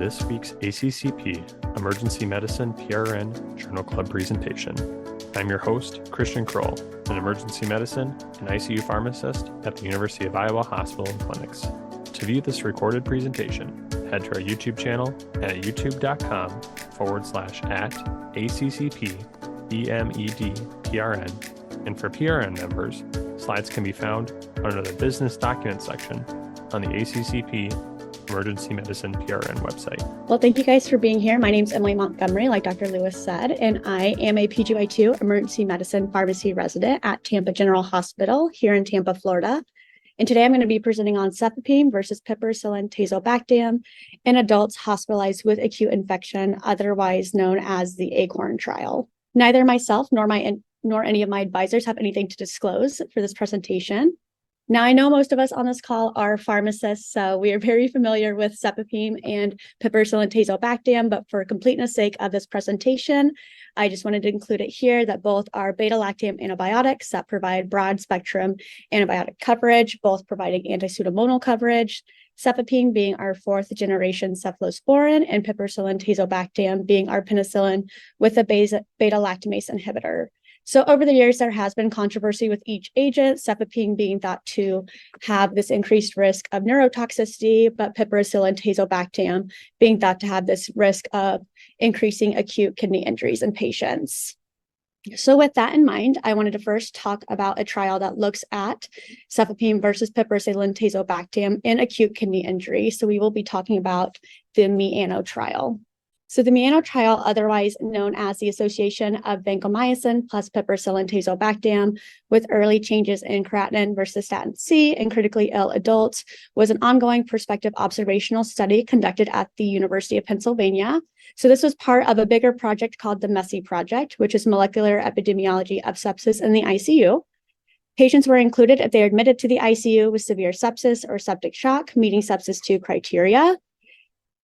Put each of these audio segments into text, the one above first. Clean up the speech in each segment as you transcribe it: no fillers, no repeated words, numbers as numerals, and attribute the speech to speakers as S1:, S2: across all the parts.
S1: this week's ACCP Emergency Medicine PRN Journal Club presentation. I'm your host, Christian Kroll, an emergency medicine and ICU pharmacist at the University of Iowa Hospital and Clinics. To view this recorded presentation, head to our YouTube channel at youtube.com/ACCP-EMED-PRN. And for PRN members, slides can be found under the Business Documents section on the ACCP Emergency Medicine PRN website.
S2: Well, thank you guys for being here. My name is Emily Montgomery, like Dr. Lewis said, and I am a PGY2 Emergency Medicine Pharmacy resident at Tampa General Hospital here in Tampa, Florida. And today I'm going to be presenting on Cefepime versus Piperacillin-Tazobactam in adults hospitalized with acute infection, otherwise known as the Acorn trial. Neither myself nor any of my advisors have anything to disclose for this presentation. Now, I know most of us on this call are pharmacists, so we are very familiar with Cefepime and Piperacillin-Tazobactam, but for completeness sake of this presentation, I just wanted to include it here that both are beta-lactam antibiotics that provide broad-spectrum antibiotic coverage, both providing anti-pseudomonal coverage, Cefepime being our fourth-generation cephalosporin, and Piperacillin-Tazobactam being our penicillin with a beta-lactamase inhibitor. So over the years, there has been controversy with each agent, Cefepime being thought to have this increased risk of neurotoxicity, but Piperacillin-Tazobactam being thought to have this risk of increasing acute kidney injuries in patients. So with that in mind, I wanted to first talk about a trial that looks at Cefepime versus Piperacillin-Tazobactam in acute kidney injury. So we will be talking about the MIANO trial. So the MIANO trial, otherwise known as the association of vancomycin plus Piperacillin-Tazobactam with early changes in creatinine versus statin C in critically ill adults, was an ongoing prospective observational study conducted at the University of Pennsylvania. So this was part of a bigger project called the MESSI project, which is molecular epidemiology of sepsis in the ICU. Patients were included if they are admitted to the ICU with severe sepsis or septic shock, meeting sepsis 2 criteria.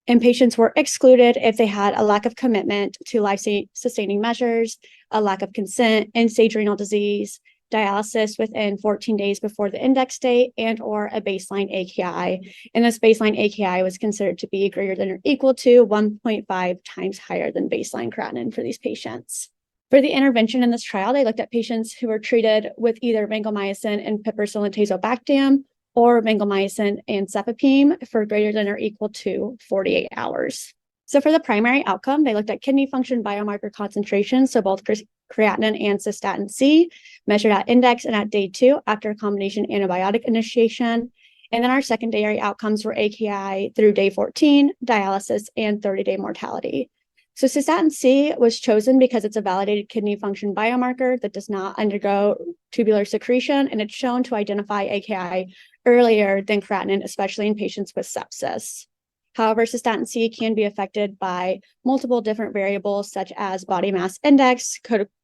S2: And patients were excluded if they had a lack of commitment to life-sustaining measures, a lack of consent, end-stage renal disease, dialysis within 14 days before the index date, and or a baseline AKI. And this baseline AKI was considered to be greater than or equal to 1.5 times higher than baseline creatinine for these patients. For the intervention in this trial, they looked at patients who were treated with either vancomycin and Piperacillin-Tazobactam, or vancomycin and Cefepime for greater than or equal to 48 hours. So for the primary outcome, they looked at kidney function biomarker concentrations, so both creatinine and cystatin C, measured at index and at day 2 after a combination antibiotic initiation. And then our secondary outcomes were AKI through day 14, dialysis, and 30-day mortality. So cystatin C was chosen because it's a validated kidney function biomarker that does not undergo tubular secretion, and it's shown to identify AKI earlier than creatinine, especially in patients with sepsis. However, cystatin C can be affected by multiple different variables such as body mass index,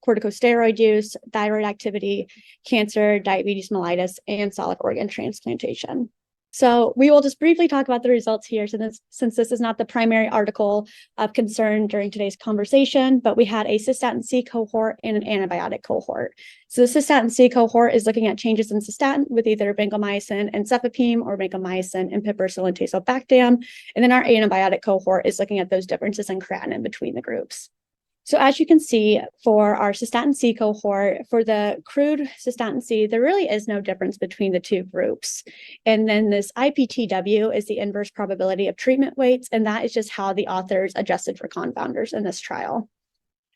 S2: corticosteroid use, thyroid activity, cancer, diabetes mellitus, and solid organ transplantation. So we will just briefly talk about the results here since this is not the primary article of concern during today's conversation, but we had a cystatin C cohort and an antibiotic cohort. So the cystatin C cohort is looking at changes in cystatin with either vancomycin and Cefepime or vancomycin and Piperacillin-Tazobactam. And then our antibiotic cohort is looking at those differences in creatinine between the groups. So as you can see, for our cystatin C cohort, for the crude cystatin C, there really is no difference between the two groups. And then this IPTW is the inverse probability of treatment weights, and that is just how the authors adjusted for confounders in this trial.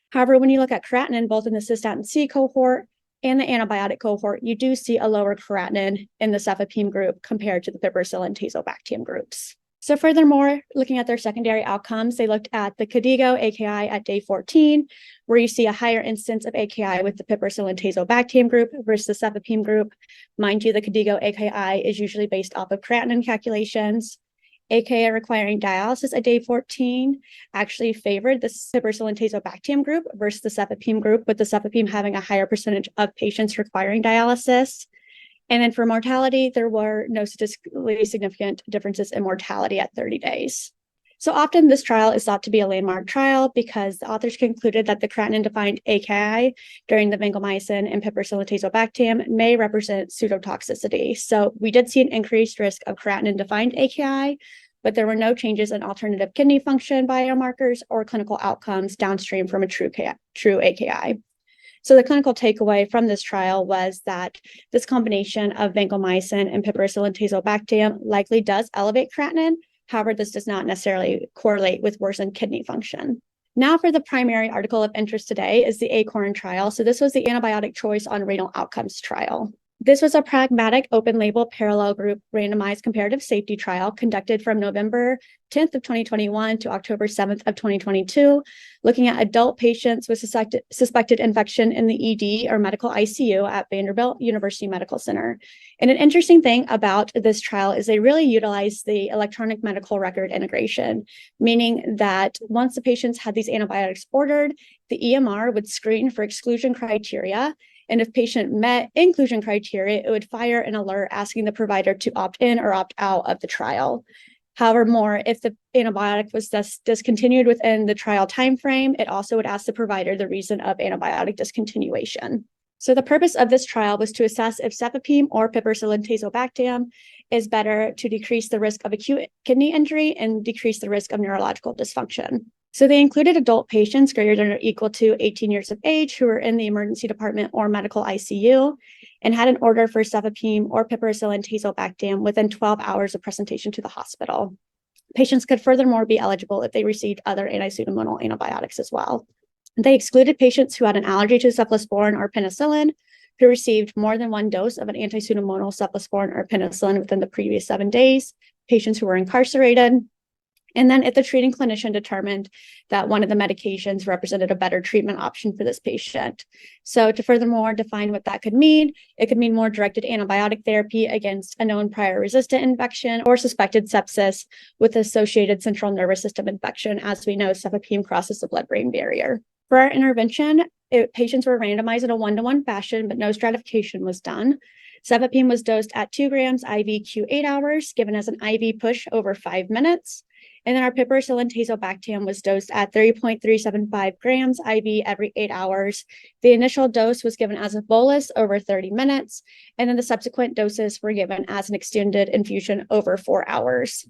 S2: However, when you look at creatinine, both in the cystatin C cohort and the antibiotic cohort, you do see a lower creatinine in the Cefepime group compared to the Piperacillin-Tazobactam groups. So furthermore, looking at their secondary outcomes, they looked at the KDIGO AKI at day 14, where you see a higher instance of AKI with the Piperacillin-Tazobactam group versus the Cefepime group. Mind you, the KDIGO AKI is usually based off of creatinine calculations. AKI requiring dialysis at day 14 actually favored the Piperacillin-Tazobactam group versus the Cefepime group, with the Cefepime having a higher percentage of patients requiring dialysis. And then for mortality, there were no statistically significant differences in mortality at 30 days. So often this trial is thought to be a landmark trial because the authors concluded that the creatinine-defined AKI during the vancomycin and Piperacillin-Tazobactam may represent pseudotoxicity. So we did see an increased risk of creatinine-defined AKI, but there were no changes in alternative kidney function biomarkers or clinical outcomes downstream from a true AKI. So the clinical takeaway from this trial was that this combination of vancomycin and Piperacillin-Tazobactam likely does elevate creatinine. However, this does not necessarily correlate with worsened kidney function. Now for the primary article of interest today is the Acorn trial. So this was the antibiotic choice on renal outcomes trial. This was a pragmatic open-label parallel group randomized comparative safety trial conducted from November 10th of 2021 to October 7th of 2022, looking at adult patients with suspected infection in the ED or medical ICU at Vanderbilt University Medical Center. And an interesting thing about this trial is they really utilized the electronic medical record integration, meaning that once the patients had these antibiotics ordered, the EMR would screen for exclusion criteria. And if patient met inclusion criteria, it would fire an alert asking the provider to opt in or opt out of the trial. However, if the antibiotic was discontinued within the trial timeframe, it also would ask the provider the reason of antibiotic discontinuation. So the purpose of this trial was to assess if Cefepime or Piperacillin-Tazobactam is better to decrease the risk of acute kidney injury and decrease the risk of neurological dysfunction. So they included adult patients greater than or equal to 18 years of age who were in the emergency department or medical ICU and had an order for Cefepime or Piperacillin-Tazobactam within 12 hours of presentation to the hospital. Patients could furthermore be eligible if they received other anti-pseudomonal antibiotics as well. They excluded patients who had an allergy to cephalosporin or penicillin, who received more than one dose of an anti-pseudomonal cephalosporin or penicillin within the previous 7 days, patients who were incarcerated, and then if the treating clinician determined that one of the medications represented a better treatment option for this patient. So to furthermore define what that could mean, it could mean more directed antibiotic therapy against a known prior resistant infection or suspected sepsis with associated central nervous system infection. As we know, Cefepime crosses the blood-brain barrier. For our intervention, patients were randomized in a 1-to-1 fashion, but no stratification was done. Cefepime was dosed at 2 grams IV Q8 hours, given as an IV push over 5 minutes. And then our Piperacillin-Tazobactam was dosed at 3.375 grams IV every 8 hours. The initial dose was given as a bolus over 30 minutes, and then the subsequent doses were given as an extended infusion over 4 hours.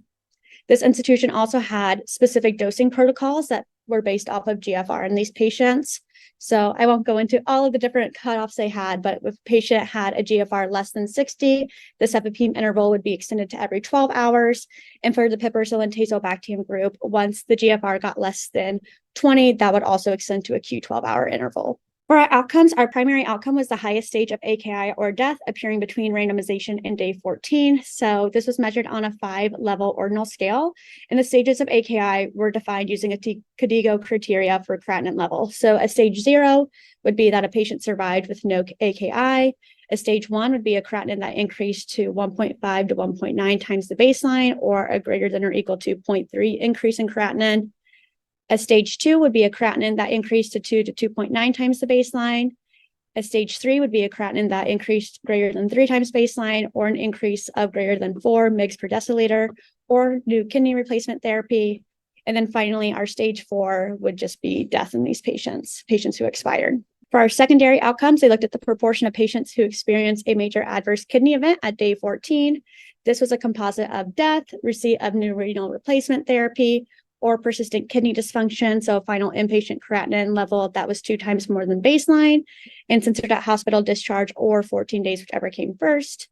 S2: This institution also had specific dosing protocols that were based off of GFR in these patients. So I won't go into all of the different cutoffs they had, but if a patient had a GFR less than 60, the Cefepime interval would be extended to every 12 hours. And for the Piperacillin-Tazobactam group, once the GFR got less than 20, that would also extend to a Q12-hour interval. For our outcomes, our primary outcome was the highest stage of AKI or death appearing between randomization and day 14. So this was measured on a 5-level ordinal scale, and the stages of AKI were defined using a KDIGO criteria for creatinine level. So a stage 0 would be that a patient survived with no AKI. A stage 1 would be a creatinine that increased to 1.5 to 1.9 times the baseline, or a greater than or equal to 0.3 increase in creatinine. A stage 2 would be a creatinine that increased to 2 to 2.9 times the baseline. A stage 3 would be a creatinine that increased greater than 3 times baseline, or an increase of greater than 4 mg per deciliter, or new kidney replacement therapy. And then finally, our stage 4 would just be death in these patients who expired. For our secondary outcomes, they looked at the proportion of patients who experienced a major adverse kidney event at day 14. This was a composite of death, receipt of new renal replacement therapy, or persistent kidney dysfunction, so final inpatient creatinine level that was 2 times more than baseline, and censored at hospital discharge or 14 days, whichever came first.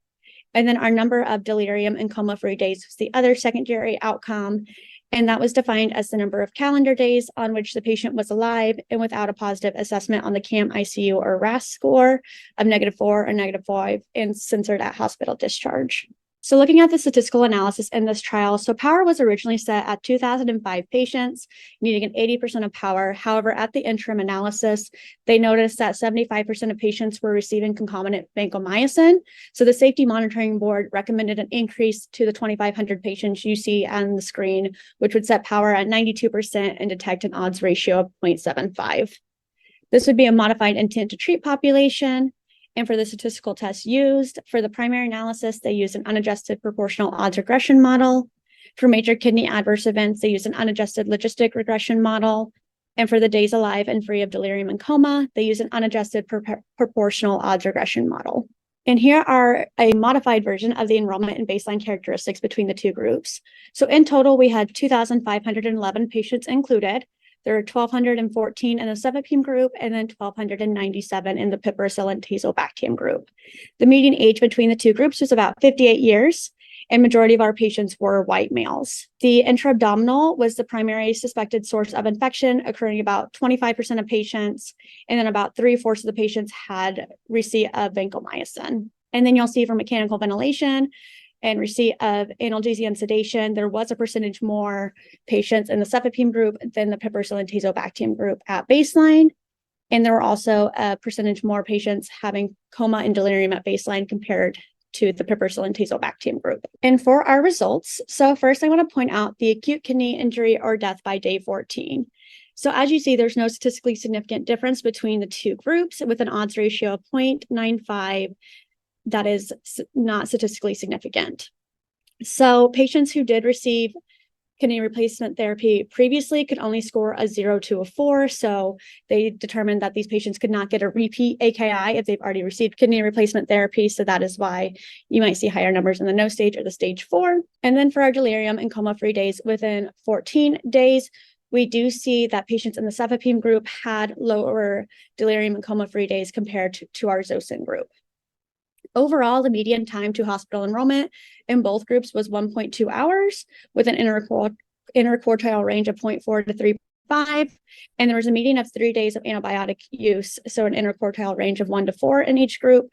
S2: And then our number of delirium and coma-free days was the other secondary outcome, and that was defined as the number of calendar days on which the patient was alive and without a positive assessment on the CAM, ICU, or RAS score of -4 or -5 and censored at hospital discharge. So looking at the statistical analysis in this trial, so power was originally set at 2,005 patients, needing an 80% of power. However, at the interim analysis, they noticed that 75% of patients were receiving concomitant vancomycin. So the Safety Monitoring Board recommended an increase to the 2,500 patients you see on the screen, which would set power at 92% and detect an odds ratio of 0.75. This would be a modified intent to treat population. And for the statistical tests used, for the primary analysis, they used an unadjusted proportional odds regression model. For major kidney adverse events, they used an unadjusted logistic regression model. And for the days alive and free of delirium and coma, they used an unadjusted proportional odds regression model. And here are a modified version of the enrollment and baseline characteristics between the two groups. So in total, we had 2,511 patients included. There were 1,214 in the Cefepime group and then 1,297 in the Piperacillin-Tazobactam group. The median age between the two groups was about 58 years, and majority of our patients were white males. The intra-abdominal was the primary suspected source of infection, occurring about 25% of patients, and then about 3/4 of the patients had receipt of vancomycin. And then you'll see for mechanical ventilation and receipt of analgesia and sedation, there was a percentage more patients in the Cefepime group than the Piperacillin-Tazobactam group at baseline. And there were also a percentage more patients having coma and delirium at baseline compared to the Piperacillin-Tazobactam group. And for our results, so first I want to point out the acute kidney injury or death by day 14. So as you see, there's no statistically significant difference between the two groups with an odds ratio of 0.95 that is not statistically significant. So patients who did receive kidney replacement therapy previously could only score a 0 to a 4. So they determined that these patients could not get a repeat AKI if they've already received kidney replacement therapy. So that is why you might see higher numbers in the no stage or the stage 4. And then for our delirium and coma-free days within 14 days, we do see that patients in the Cefepime group had lower delirium and coma-free days compared to our Zosyn group. Overall, the median time to hospital enrollment in both groups was 1.2 hours with an interquartile range of 0.4 to 3.5. And there was a median of 3 days of antibiotic use, so an interquartile range of 1 to 4 in each group.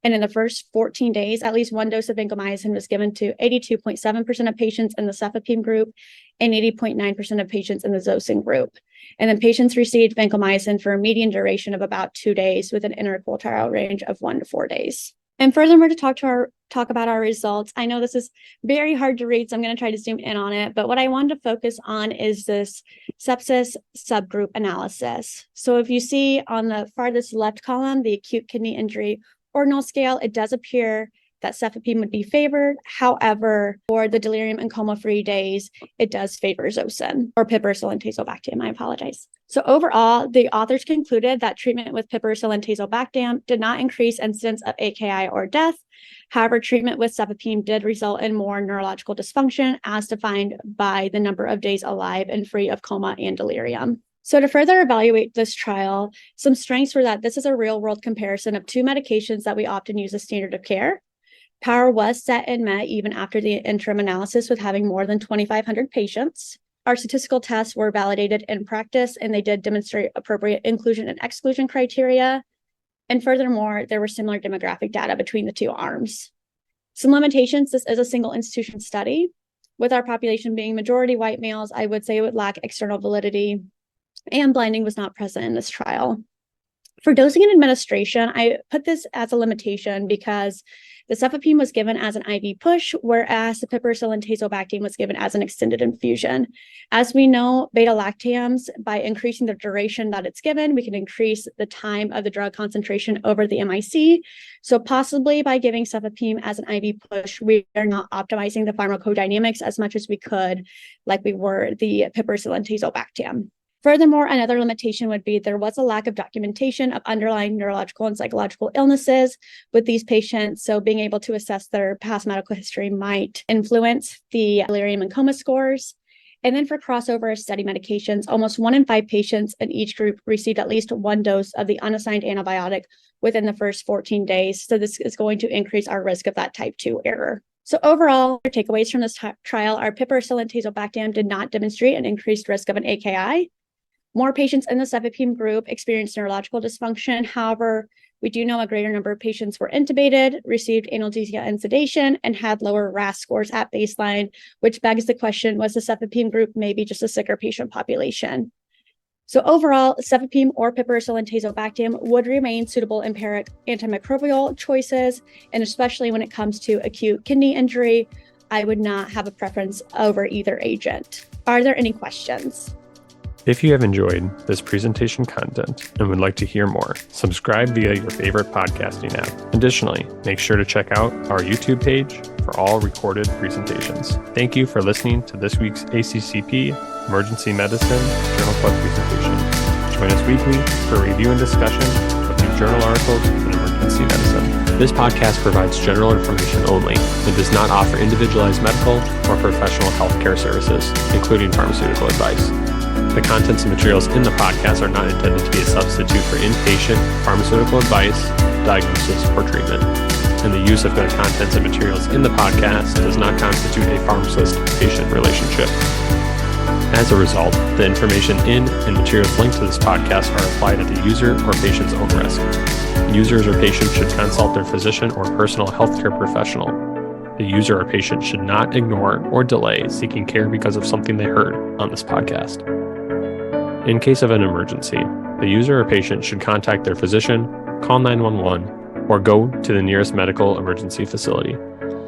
S2: And in the first 14 days, at least one dose of vancomycin was given to 82.7% of patients in the Cefepime group and 80.9% of patients in the Zosyn group. And then patients received vancomycin for a median duration of about 2 days with an interquartile range of 1 to 4 days. And furthermore, to talk about our results, I know this is very hard to read, so I'm going to try to zoom in on it. But what I wanted to focus on is this sepsis subgroup analysis. So if you see on the farthest left column, the acute kidney injury ordinal scale, it does appear that Cefepime would be favored. However, for the delirium and coma-free days, it does favor Zosyn or Piperacillin-Tazobactam. I apologize. So overall, the authors concluded that treatment with Piperacillin-Tazobactam did not increase incidence of AKI or death. However, treatment with Cefepime did result in more neurological dysfunction as defined by the number of days alive and free of coma and delirium. So to further evaluate this trial, some strengths were that this is a real-world comparison of two medications that we often use as standard of care. Power was set and met even after the interim analysis with having more than 2,500 patients. Our statistical tests were validated in practice, and they did demonstrate appropriate inclusion and exclusion criteria. And furthermore, there were similar demographic data between the two arms. Some limitations: this is a single institution study. With our population being majority white males, I would say it would lack external validity, and blinding was not present in this trial. For dosing and administration, I put this as a limitation because the Cefepime was given as an IV push, whereas the Piperacillin-Tazobactam was given as an extended infusion. As we know, beta-lactams, by increasing the duration that it's given, we can increase the time of the drug concentration over the MIC. So possibly by giving Cefepime as an IV push, we are not optimizing the pharmacodynamics as much as we could, like we were the Piperacillin-Tazobactam. Furthermore, another limitation would be there was a lack of documentation of underlying neurological and psychological illnesses with these patients. So being able to assess their past medical history might influence the delirium and coma scores. And then for crossover study medications, almost 1 in 5 patients in each group received at least 1 dose of the unassigned antibiotic within the first 14 days. So this is going to increase our risk of that type 2 error. So overall, our takeaways from this trial are Piperacillin-Tazobactam did not demonstrate an increased risk of an AKI. More patients in the Cefepime group experienced neurological dysfunction. However, we do know a greater number of patients were intubated, received analgesia and sedation, and had lower RASS scores at baseline, which begs the question, was the Cefepime group maybe just a sicker patient population? So overall, Cefepime or Piperacillin-Tazobactam would remain suitable empiric antimicrobial choices, and especially when it comes to acute kidney injury, I would not have a preference over either agent. Are there any questions?
S1: If you have enjoyed this presentation content and would like to hear more, subscribe via your favorite podcasting app. Additionally, make sure to check out our YouTube page for all recorded presentations. Thank you for listening to this week's ACCP Emergency Medicine Journal Club presentation. Join us weekly for review and discussion of new journal articles in emergency medicine. This podcast provides general information only and does not offer individualized medical or professional healthcare services, including pharmaceutical advice. The contents and materials in the podcast are not intended to be a substitute for inpatient pharmaceutical advice, diagnosis, or treatment. And the use of the contents and materials in the podcast does not constitute a pharmacist-patient relationship. As a result, the information in and materials linked to this podcast are applied at the user or patient's own risk. Users or patients should consult their physician or personal healthcare professional. The user or patient should not ignore or delay seeking care because of something they heard on this podcast. In case of an emergency, the user or patient should contact their physician, call 911, or go to the nearest medical emergency facility.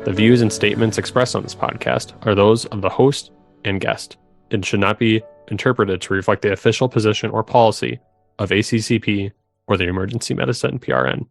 S1: The views and statements expressed on this podcast are those of the host and guest and should not be interpreted to reflect the official position or policy of ACCP or the Emergency Medicine PRN.